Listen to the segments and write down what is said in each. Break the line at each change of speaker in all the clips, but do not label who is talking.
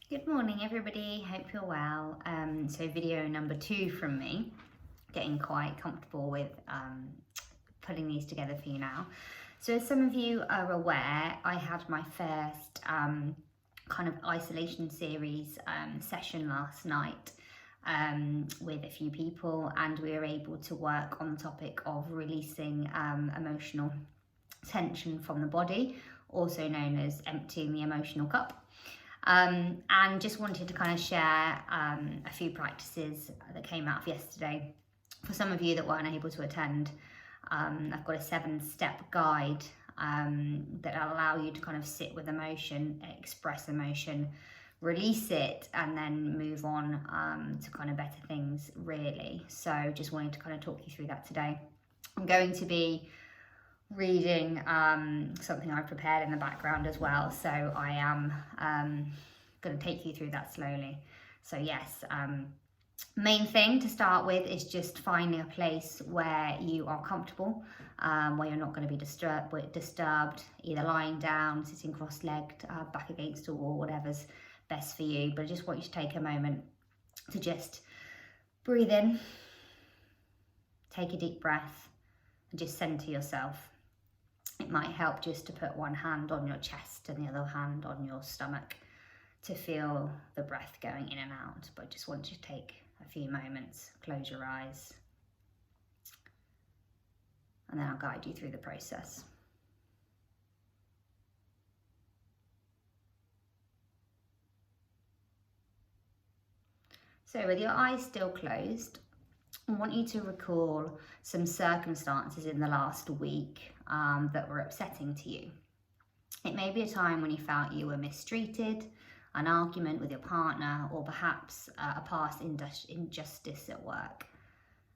Good morning everybody, hope you're well. So video number 2 from me, getting quite comfortable with putting these together for you now. So as some of you are aware, I had my first kind of isolation series session last night with a few people, and we were able to work on the topic of releasing emotional tension from the body, also known as emptying the emotional cup. And just wanted to kind of share a few practices that came out of yesterday. For some of you that weren't able to attend, I've got a 7-step guide that'll allow you to kind of sit with emotion, express emotion, release it, and then move on to kind of better things, really. So just wanted to kind of talk you through that today. I'm going to be reading something I've prepared in the background as well, so I am going to take you through that slowly. So yes, main thing to start with is just finding a place where you are comfortable, where you're not going to be disturbed, either lying down, sitting cross-legged, back against a wall, whatever's best for you. But I just want you to take a moment to just breathe in, take a deep breath, and just center yourself. It might help just to put one hand on your chest and the other hand on your stomach to feel the breath going in and out. But I just want you to take a few moments, close your eyes, and then I'll guide you through the process. So with your eyes still closed, I want you to recall some circumstances in the last week that were upsetting to you. It may be a time when you felt you were mistreated, an argument with your partner, or perhaps a past injustice at work.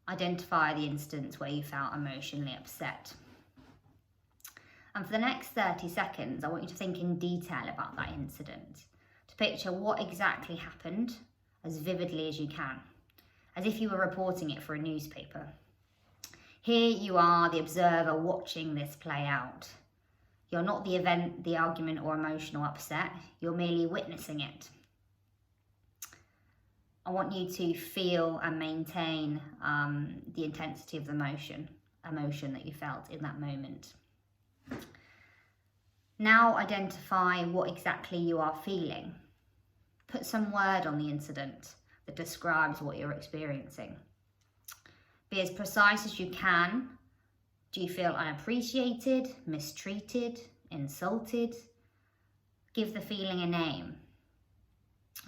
Identify the instance where you felt emotionally upset. And for the next 30 seconds, I want you to think in detail about that incident, to picture what exactly happened as vividly as you can, as if you were reporting it for a newspaper. Here you are, the observer, watching this play out. You're not the event, the argument, or emotional upset. You're merely witnessing it. I want you to feel and maintain the intensity of the emotion that you felt in that moment. Now identify what exactly you are feeling. Put some word on the incident that describes what you're experiencing. Be as precise as you can. Do you feel unappreciated, mistreated, insulted? Give the feeling a name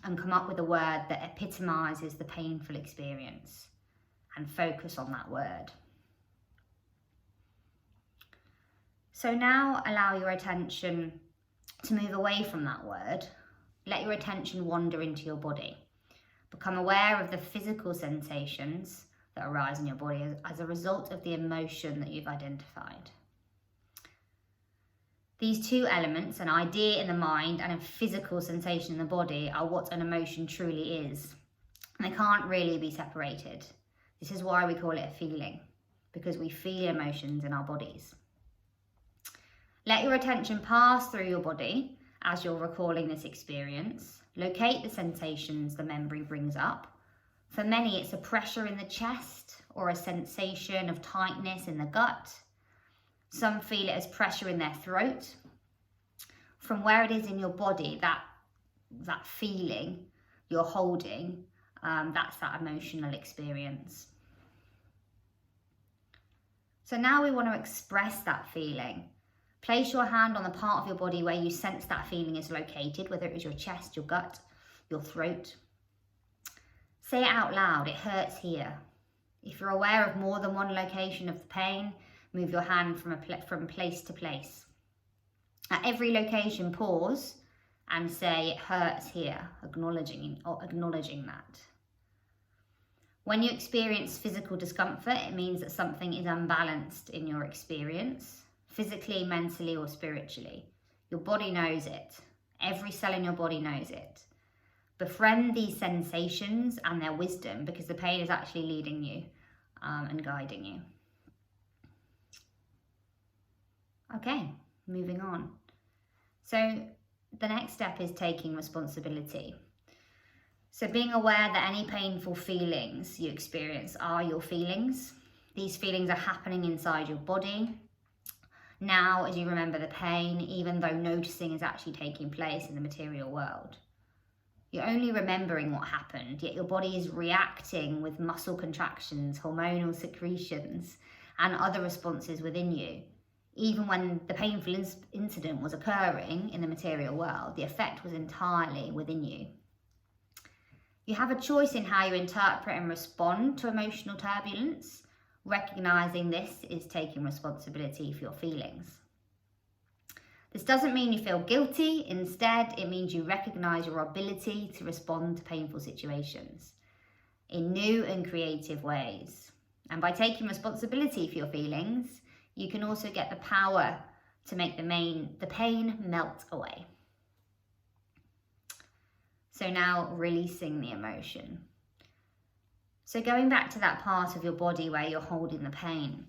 and come up with a word that epitomizes the painful experience, and focus on that word. So now allow your attention to move away from that word. Let your attention wander into your body. Become aware of the physical sensations that arise in your body as a result of the emotion that you've identified. These two elements, an idea in the mind and a physical sensation in the body, are what an emotion truly is. And they can't really be separated. This is why we call it a feeling, because we feel emotions in our bodies. Let your attention pass through your body as you're recalling this experience. Locate the sensations the memory brings up. For many, it's a pressure in the chest or a sensation of tightness in the gut. Some feel it as pressure in their throat. From where it is in your body, that feeling you're holding, that's that emotional experience. So now we want to express that feeling. Place your hand on the part of your body where you sense that feeling is located, whether it is your chest, your gut, your throat. Say it out loud, it hurts here. If you're aware of more than one location of the pain, move your hand from place to place. At every location, pause and say, it hurts here, acknowledging that. When you experience physical discomfort, it means that something is unbalanced in your experience, physically, mentally, or spiritually. Your body knows it. Every cell in your body knows it. Befriend these sensations and their wisdom, because the pain is actually leading you and guiding you. Okay, moving on. So the next step is taking responsibility. So being aware that any painful feelings you experience are your feelings. These feelings are happening inside your body. Now, as you remember the pain, even though noticing is actually taking place in the material world. You're only remembering what happened, yet your body is reacting with muscle contractions, hormonal secretions, and other responses within you. Even when the painful incident was occurring in the material world, the effect was entirely within you. You have a choice in how you interpret and respond to emotional turbulence. Recognizing this is taking responsibility for your feelings. This doesn't mean you feel guilty. Instead, it means you recognize your ability to respond to painful situations in new and creative ways. And by taking responsibility for your feelings, you can also get the power to make the pain melt away. So now releasing the emotion. So going back to that part of your body where you're holding the pain,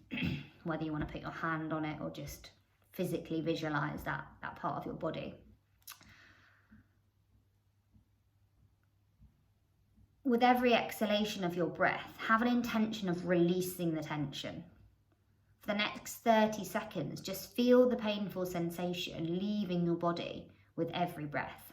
whether you want to put your hand on it or just physically visualize that part of your body. With every exhalation of your breath, have an intention of releasing the tension. For the next 30 seconds, just feel the painful sensation leaving your body with every breath.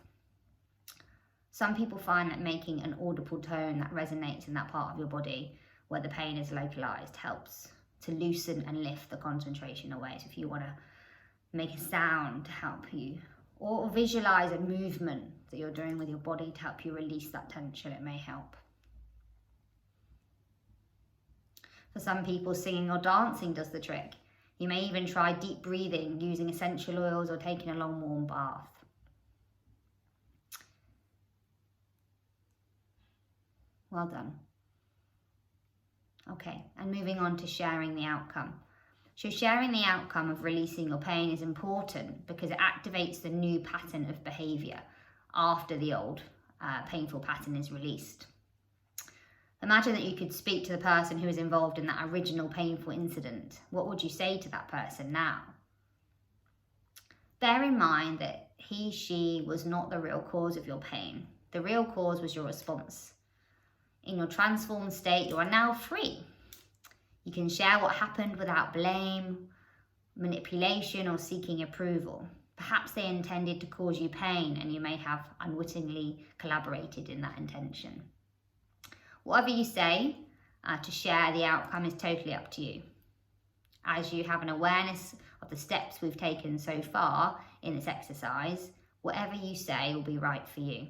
Some people find that making an audible tone that resonates in that part of your body where the pain is localized helps to loosen and lift the concentration away. So if you want to make a sound to help you, or visualize a movement that you're doing with your body to help you release that tension, it may help. For some people, singing or dancing does the trick. You may even try deep breathing using essential oils or taking a long warm bath. Well done. Okay, and moving on to sharing the outcome. So sharing the outcome of releasing your pain is important because it activates the new pattern of behavior after the old painful pattern is released. Imagine that you could speak to the person who was involved in that original painful incident. What would you say to that person now? Bear in mind that she was not the real cause of your pain. The real cause was your response. In your transformed state, you are now free. You can share what happened without blame, manipulation, or seeking approval. Perhaps they intended to cause you pain and you may have unwittingly collaborated in that intention. Whatever you say to share the outcome is totally up to you. As you have an awareness of the steps we've taken so far in this exercise, whatever you say will be right for you.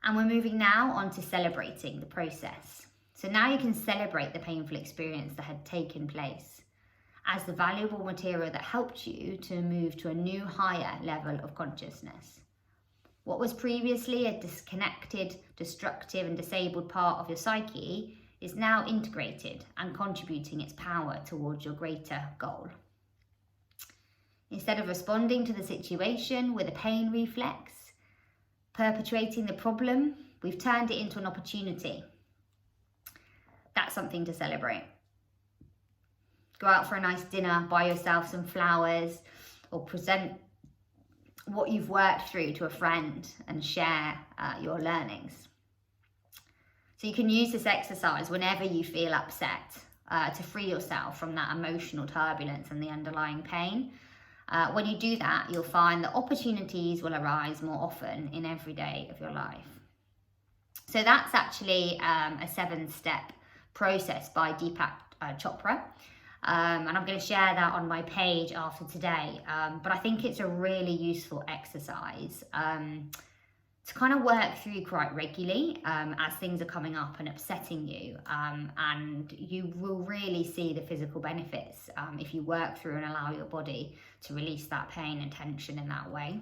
And we're moving now on to celebrating the process. So now you can celebrate the painful experience that had taken place as the valuable material that helped you to move to a new higher level of consciousness. What was previously a disconnected, destructive and disabled part of your psyche is now integrated and contributing its power towards your greater goal. Instead of responding to the situation with a pain reflex, perpetuating the problem, we've turned it into an opportunity. That's something to celebrate. Go out for a nice dinner, buy yourself some flowers, or present what you've worked through to a friend and share your learnings. So you can use this exercise whenever you feel upset to free yourself from that emotional turbulence and the underlying pain. When you do that, you'll find that opportunities will arise more often in every day of your life. So that's actually a 7-step process by Deepak Chopra. And I'm going to share that on my page after today. But I think it's a really useful exercise to kind of work through quite regularly as things are coming up and upsetting you. And you will really see the physical benefits if you work through and allow your body to release that pain and tension in that way.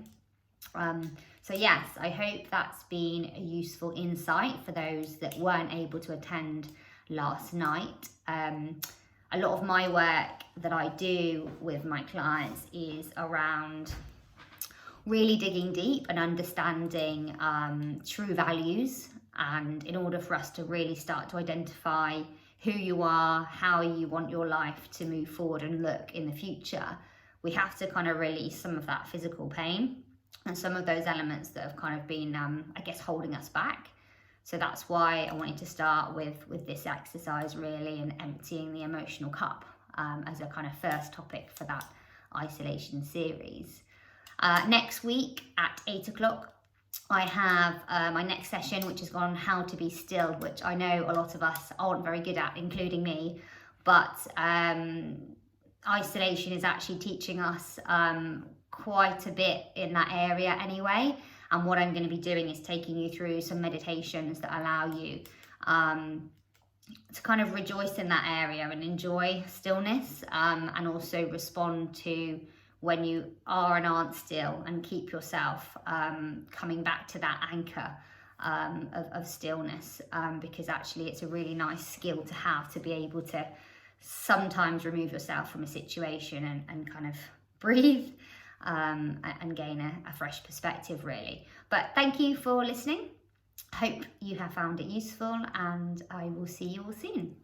So yes, I hope that's been a useful insight for those that weren't able to attend last night. A lot of my work that I do with my clients is around really digging deep and understanding true values. And in order for us to really start to identify who you are, how you want your life to move forward and look in the future, we have to kind of release some of that physical pain and some of those elements that have kind of been, I guess, holding us back. So that's why I wanted to start with this exercise really, and emptying the emotional cup as a kind of first topic for that isolation series. Next week at 8 o'clock, I have my next session, which is on how to be still, which I know a lot of us aren't very good at, including me, but isolation is actually teaching us quite a bit in that area anyway. And what I'm going to be doing is taking you through some meditations that allow you to kind of rejoice in that area and enjoy stillness, and also respond to when you are and aren't still, and keep yourself coming back to that anchor of stillness, because actually it's a really nice skill to have, to be able to sometimes remove yourself from a situation and kind of breathe and gain a fresh perspective really. But thank you for listening. Hope you have found it useful, and I will see you all soon.